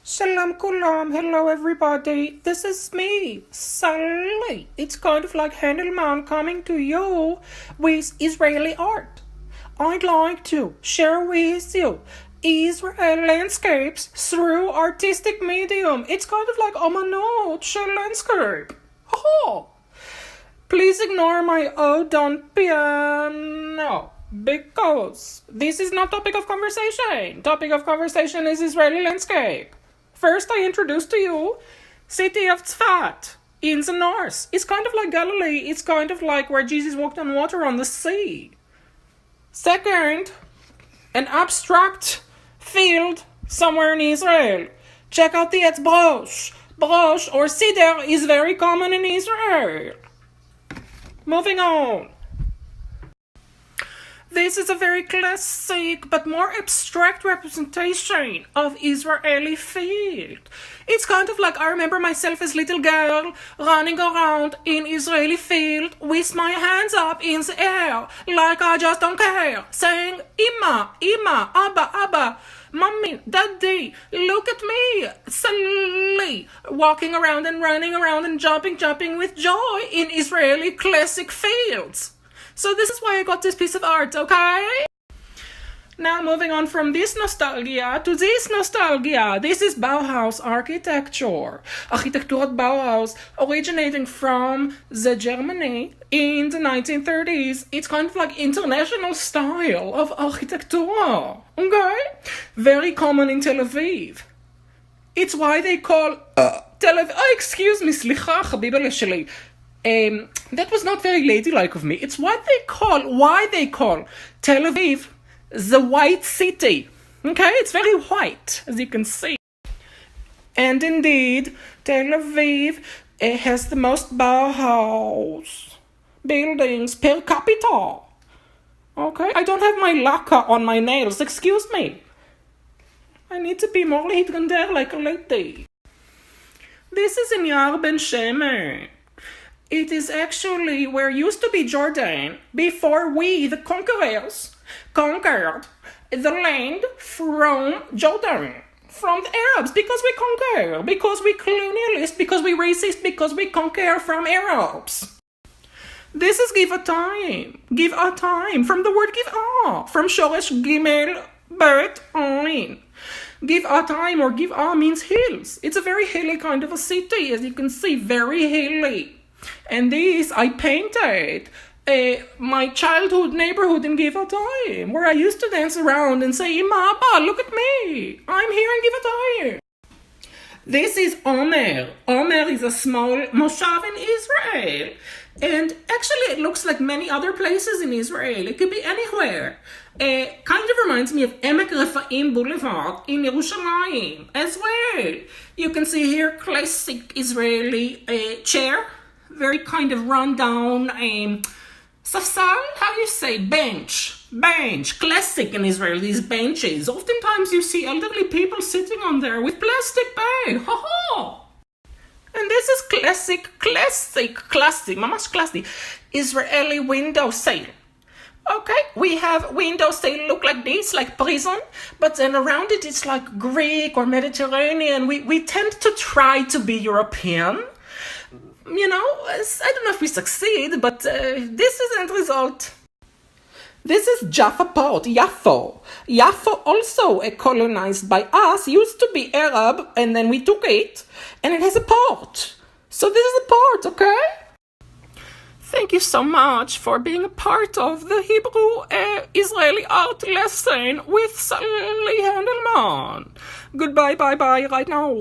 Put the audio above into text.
Shalom kulam, hello everybody, this is me, Sally. It's kind of like Handelman coming to you with Israeli art. I'd like to share with you Israel landscapes through artistic medium. It's kind of like Amanot shell landscape. Oh. Please ignore my ode on piano, because this is not topic of conversation. Topic of conversation is Israeli landscape. First, I introduce to you city of Tzfat in the north. It's kind of like Galilee. It's kind of like where Jesus walked on water on the sea. Second, an abstract field somewhere in Israel. Check out the Etz Brosh. Brosh or Siddur is very common in Israel. Moving on. This is a very classic but more abstract representation of Israeli field. It's kind of like I remember myself as little girl running around in Israeli field with my hands up in the air like I just don't care, saying Ima, Ima, Abba, Abba, Mommy, Daddy, look at me, Sally, walking around and running around and jumping with joy in Israeli classic fields. So this is why I got this piece of art, okay? Now moving on from this nostalgia to this nostalgia. This is Bauhaus architecture. Architecturat Bauhaus, originating from the Germany in the 1930s. It's kind of like international style of architecture, okay? Very common in Tel Aviv. It's why they call Tel Aviv... Oh, excuse me, slicha, habibale sheli. That was not very ladylike of me. It's why they call Tel Aviv the white city. Okay, it's very white, as you can see. And indeed, Tel Aviv has the most Bauhaus buildings per capita. Okay, I don't have my lacquer on my nails. Excuse me. I need to be more hitgander like a lady. This is in Yar Ben Shemen. It is actually where used to be Jordan before we, the conquerors, conquered the land from Jordan, from the Arabs, because we conquer, because we colonialist, because we racist, because we conquer from Arabs. This is give a time, from the word give from Shoresh Gimel Bet Ain. Give a time or give means hills. It's a very hilly kind of a city, as you can see, very hilly. And this, I painted my childhood neighborhood in Give a Time, where I used to dance around and say, Ima, Abba, look at me, I'm here in Give a Time. This is Omer. Omer is a small moshav in Israel. And actually it looks like many other places in Israel. It could be anywhere. Kind of reminds me of Emek Refaim Boulevard in Yerushalayim as well. You can see here classic Israeli chair. Very kind of run down safsal, how you say, bench, classic in Israel, these benches. Oftentimes you see elderly people sitting on there with plastic bag, And this is classic, mamash classic, Israeli window sill. Okay, we have windows, they look like this, like prison, but then around it it's like Greek or Mediterranean. We tend to try to be European. You know, I don't know if we succeed, but this is the end result. This is Jaffa Port, Yaffo. Yaffo also colonized by us, used to be Arab, and then we took it, and it has a port. So this is a port, okay? Thank you so much for being a part of the Hebrew Israeli art lesson with Sally Handelman. Goodbye, bye, right now.